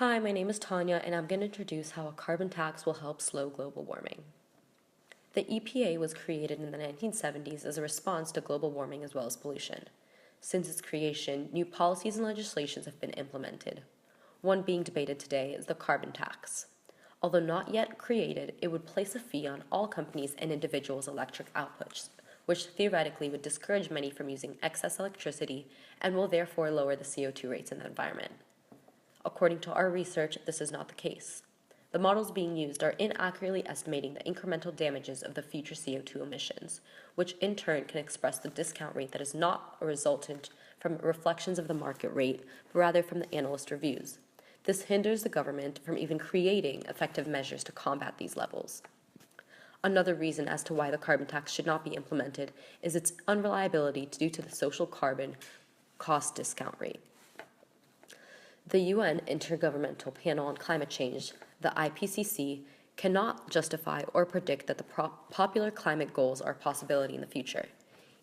Hi, my name is Tanya, and I'm going to introduce how a carbon tax will help slow global warming. The EPA was created in the 1970s as a response to global warming as well as pollution. Since its creation, new policies and legislations have been implemented. One being debated today is the carbon tax. Although not yet created, it would place a fee on all companies and individuals' electric outputs, which theoretically would discourage many from using excess electricity and will therefore lower the CO2 rates in the environment. According to our research, this is not the case. The models being used are inaccurately estimating the incremental damages of the future CO2 emissions, which in turn can express the discount rate that is not a resultant from reflections of the market rate, but rather from the analyst reviews. This hinders the government from even creating effective measures to combat these levels. Another reason as to why the carbon tax should not be implemented is its unreliability due to the social carbon cost discount rate. The UN Intergovernmental Panel on Climate Change, the IPCC, cannot justify or predict that the popular climate goals are a possibility in the future.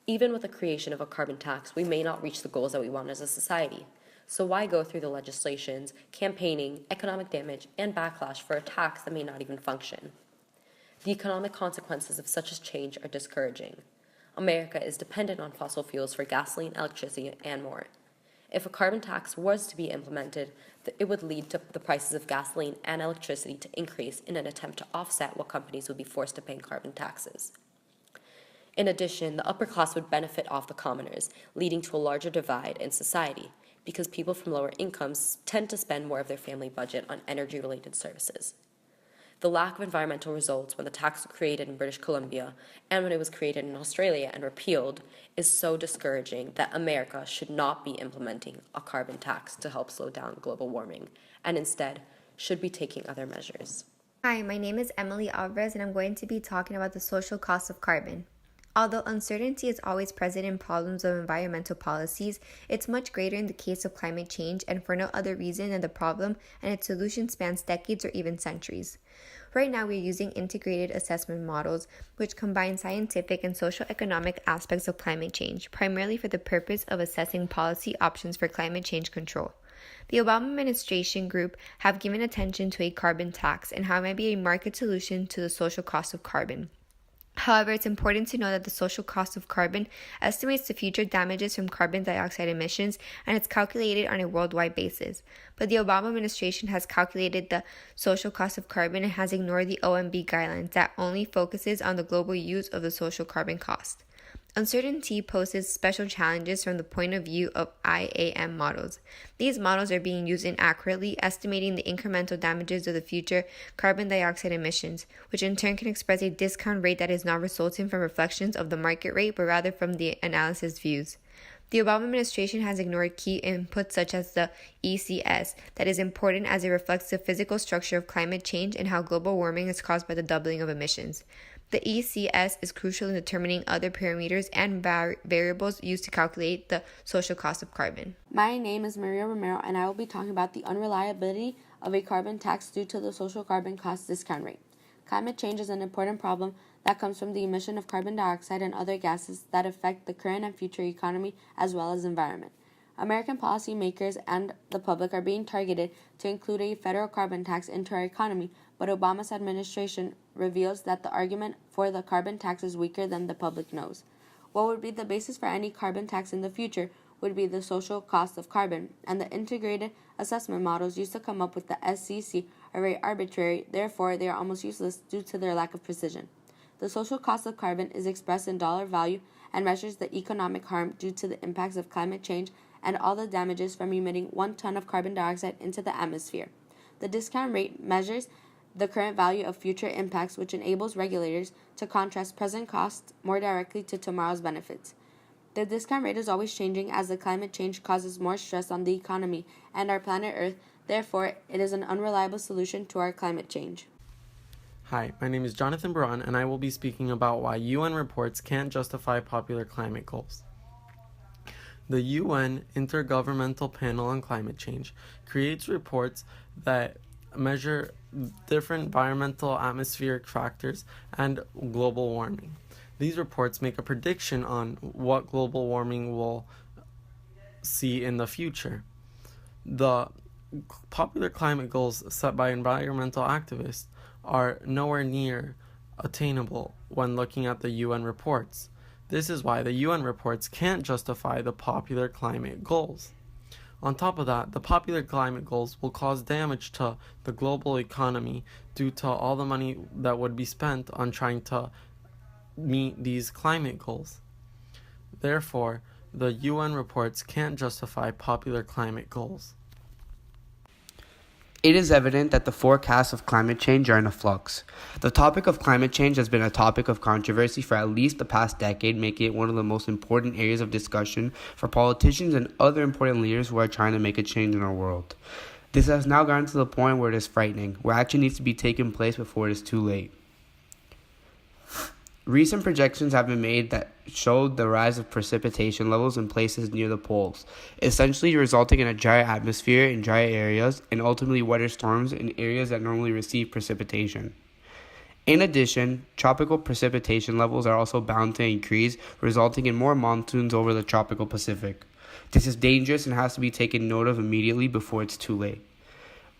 Even with the creation of a carbon tax, we may not reach the goals that we want as a society. So why go through the legislations, campaigning, economic damage, and backlash for a tax that may not even function? The economic consequences of such a change are discouraging. America is dependent on fossil fuels for gasoline, electricity, and more. If a carbon tax was to be implemented, it would lead to the prices of gasoline and electricity to increase in an attempt to offset what companies would be forced to pay in carbon taxes. In addition, the upper class would benefit off the commoners, leading to a larger divide in society, because people from lower incomes tend to spend more of their family budget on energy-related services. The lack of environmental results when the tax was created in British Columbia and when it was created in Australia and repealed is so discouraging that America should not be implementing a carbon tax to help slow down global warming, and instead should be taking other measures. Hi, my name is Emily Alvarez, and I'm going to be talking about the social cost of carbon. Although uncertainty is always present in problems of environmental policies, it's much greater in the case of climate change, and for no other reason than the problem and its solution spans decades or even centuries. Right now, we're using integrated assessment models, which combine scientific and social economic aspects of climate change, primarily for the purpose of assessing policy options for climate change control. The Obama administration group have given attention to a carbon tax and how it might be a market solution to the social cost of carbon. However, it's important to know that the social cost of carbon estimates the future damages from carbon dioxide emissions, and it's calculated on a worldwide basis. But the Obama administration has calculated the social cost of carbon and has ignored the OMB guidelines that only focuses on the global use of the social carbon cost. Uncertainty poses special challenges from the point of view of IAM models. These models are being used inaccurately, estimating the incremental damages of the future carbon dioxide emissions, which in turn can express a discount rate that is not resulting from reflections of the market rate, but rather from the analysis views. The Obama administration has ignored key inputs such as the ECS, that is important as it reflects the physical structure of climate change and how global warming is caused by the doubling of emissions. The ECS is crucial in determining other parameters and variables used to calculate the social cost of carbon. My name is Maria Romero, and I will be talking about the unreliability of a carbon tax due to the social carbon cost discount rate. Climate change is an important problem that comes from the emission of carbon dioxide and other gases that affect the current and future economy as well as environment. American policymakers and the public are being targeted to include a federal carbon tax into our economy, but Obama's administration reveals that the argument for the carbon tax is weaker than the public knows. What would be the basis for any carbon tax in the future would be the social cost of carbon, and the integrated assessment models used to come up with the SCC are very arbitrary, therefore they are almost useless due to their lack of precision. The social cost of carbon is expressed in dollar value and measures the economic harm due to the impacts of climate change and all the damages from emitting 1 ton of carbon dioxide into the atmosphere. The discount rate measures the current value of future impacts, which enables regulators to contrast present costs more directly to tomorrow's benefits. The discount rate is always changing as the climate change causes more stress on the economy and our planet Earth. Therefore, it is an unreliable solution to our climate change. Hi, my name is Jonathan Baran, and I will be speaking about why UN reports can't justify popular climate goals. The UN Intergovernmental Panel on Climate Change creates reports that measure different environmental atmospheric factors and global warming. These reports make a prediction on what global warming will see in the future. The popular climate goals set by environmental activists are nowhere near attainable when looking at the UN reports. This is why the UN reports can't justify the popular climate goals. On top of that, the popular climate goals will cause damage to the global economy due to all the money that would be spent on trying to meet these climate goals. Therefore, the UN reports can't justify popular climate goals. It is evident that the forecasts of climate change are in a flux. The topic of climate change has been a topic of controversy for at least the past decade, making it one of the most important areas of discussion for politicians and other important leaders who are trying to make a change in our world. This has now gotten to the point where it is frightening, where action needs to be taken place before it is too late. Recent projections have been made that showed the rise of precipitation levels in places near the poles, essentially resulting in a drier atmosphere in dry areas and ultimately wetter storms in areas that normally receive precipitation. In addition, tropical precipitation levels are also bound to increase, resulting in more monsoons over the tropical Pacific. This is dangerous and has to be taken note of immediately before it's too late.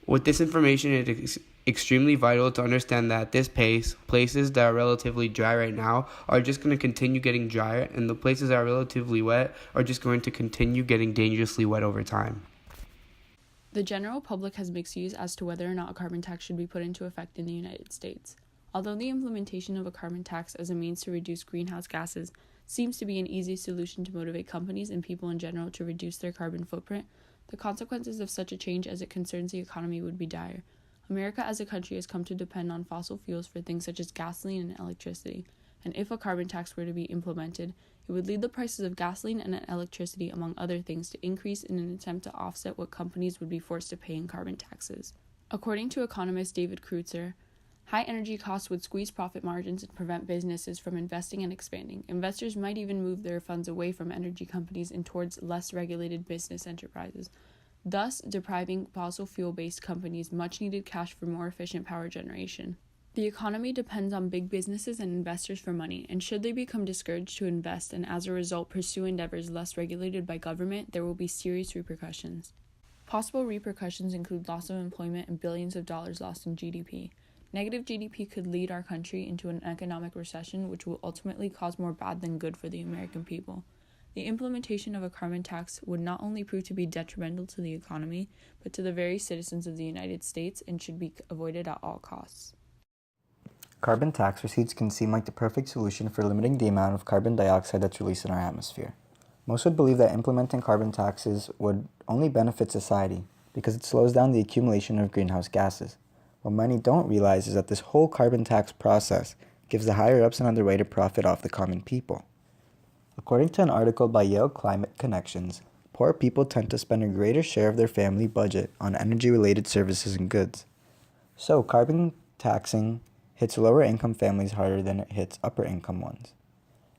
With this information, it is extremely vital to understand that at this pace, places that are relatively dry right now are just going to continue getting drier, and the places that are relatively wet are just going to continue getting dangerously wet over time. The general public has mixed views as to whether or not a carbon tax should be put into effect in the United States. Although the implementation of a carbon tax as a means to reduce greenhouse gases seems to be an easy solution to motivate companies and people in general to reduce their carbon footprint, the consequences of such a change as it concerns the economy would be dire. America as a country has come to depend on fossil fuels for things such as gasoline and electricity, and if a carbon tax were to be implemented, it would lead the prices of gasoline and electricity, among other things, to increase in an attempt to offset what companies would be forced to pay in carbon taxes. According to economist David Kreutzer, high energy costs would squeeze profit margins and prevent businesses from investing and expanding. Investors might even move their funds away from energy companies and towards less regulated business enterprises, thus depriving fossil fuel-based companies much-needed cash for more efficient power generation. The economy depends on big businesses and investors for money, and should they become discouraged to invest and as a result pursue endeavors less regulated by government, there will be serious repercussions. Possible repercussions include loss of employment and billions of dollars lost in GDP. Negative GDP could lead our country into an economic recession, which will ultimately cause more bad than good for the American people. The implementation of a carbon tax would not only prove to be detrimental to the economy, but to the very citizens of the United States and should be avoided at all costs. Carbon tax receipts can seem like the perfect solution for limiting the amount of carbon dioxide that's released in our atmosphere. Most would believe that implementing carbon taxes would only benefit society because it slows down the accumulation of greenhouse gases. What many don't realize is that this whole carbon tax process gives the higher-ups another way to profit off the common people. According to an article by Yale Climate Connections, poor people tend to spend a greater share of their family budget on energy-related services and goods. So carbon taxing hits lower-income families harder than it hits upper-income ones.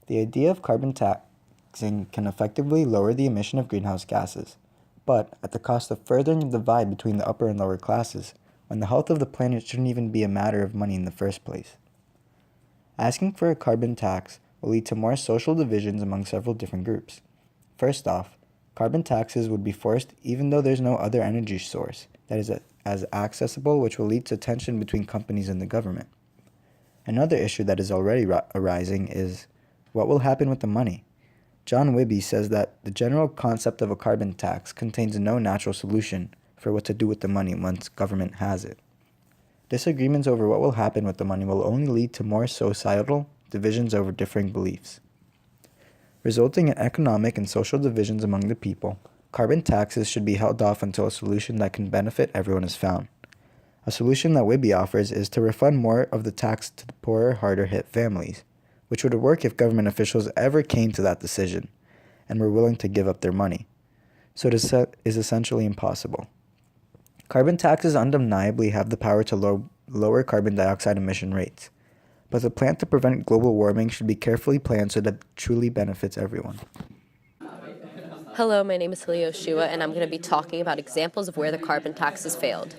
The idea of carbon taxing can effectively lower the emission of greenhouse gases, but at the cost of furthering the divide between the upper and lower classes, when the health of the planet shouldn't even be a matter of money in the first place. Asking for a carbon tax will lead to more social divisions among several different groups. First off, carbon taxes would be forced even though there's no other energy source that is as accessible, which will lead to tension between companies and the government. Another issue that is already arising is what will happen with the money. John Wibby says that the general concept of a carbon tax contains no natural solution for what to do with the money once government has it. Disagreements over what will happen with the money will only lead to more societal divisions over differing beliefs. Resulting in economic and social divisions among the people, carbon taxes should be held off until a solution that can benefit everyone is found. A solution that Wibby offers is to refund more of the tax to the poorer, harder-hit families, which would work if government officials ever came to that decision and were willing to give up their money. So it is essentially impossible. Carbon taxes undeniably have the power to lower carbon dioxide emission rates, but the plan to prevent global warming should be carefully planned so that it truly benefits everyone. Hello, my name is Hilio Shua, and I'm going to be talking about examples of where the carbon tax has failed.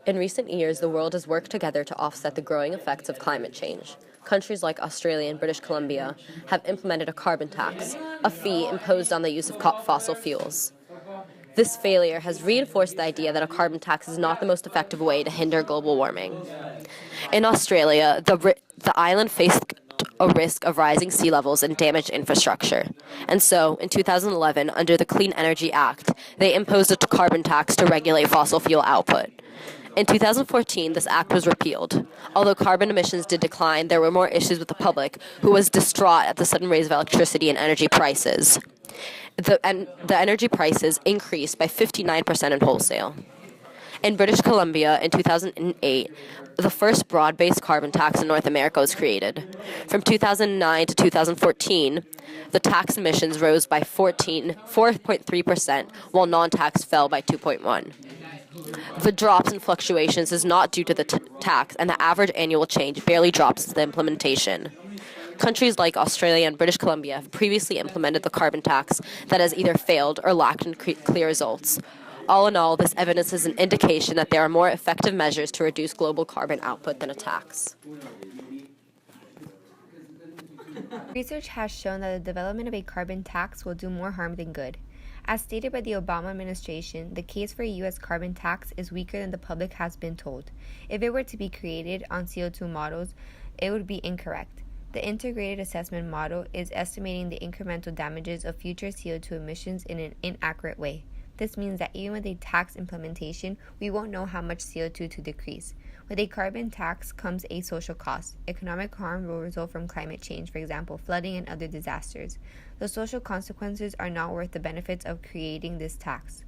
In recent years, the world has worked together to offset the growing effects of climate change. Countries like Australia and British Columbia have implemented a carbon tax, a fee imposed on the use of fossil fuels. This failure has reinforced the idea that a carbon tax is not the most effective way to hinder global warming. In Australia, the island faced a risk of rising sea levels and damaged infrastructure. And so, in 2011, under the Clean Energy Act, they imposed a carbon tax to regulate fossil fuel output. In 2014, this act was repealed. Although carbon emissions did decline, there were more issues with the public, who was distraught at the sudden rise of electricity and energy prices. The energy prices increased by 59% in wholesale. In British Columbia, in 2008, the first broad-based carbon tax in North America was created. From 2009 to 2014, the tax emissions rose by 4.3%, while non-tax fell by 2.1%. The drops in fluctuations is not due to the tax, and the average annual change barely drops with the implementation. Countries like Australia and British Columbia have previously implemented the carbon tax that has either failed or lacked in clear results. All in all, this evidence is an indication that there are more effective measures to reduce global carbon output than a tax. Research has shown that the development of a carbon tax will do more harm than good. As stated by the Obama administration, the case for a U.S. carbon tax is weaker than the public has been told. If it were to be created on CO2 models, it would be incorrect. The integrated assessment model is estimating the incremental damages of future CO2 emissions in an inaccurate way. This means that even with a tax implementation, we won't know how much CO2 to decrease. With a carbon tax comes a social cost. Economic harm will result from climate change, for example, flooding and other disasters. The social consequences are not worth the benefits of creating this tax.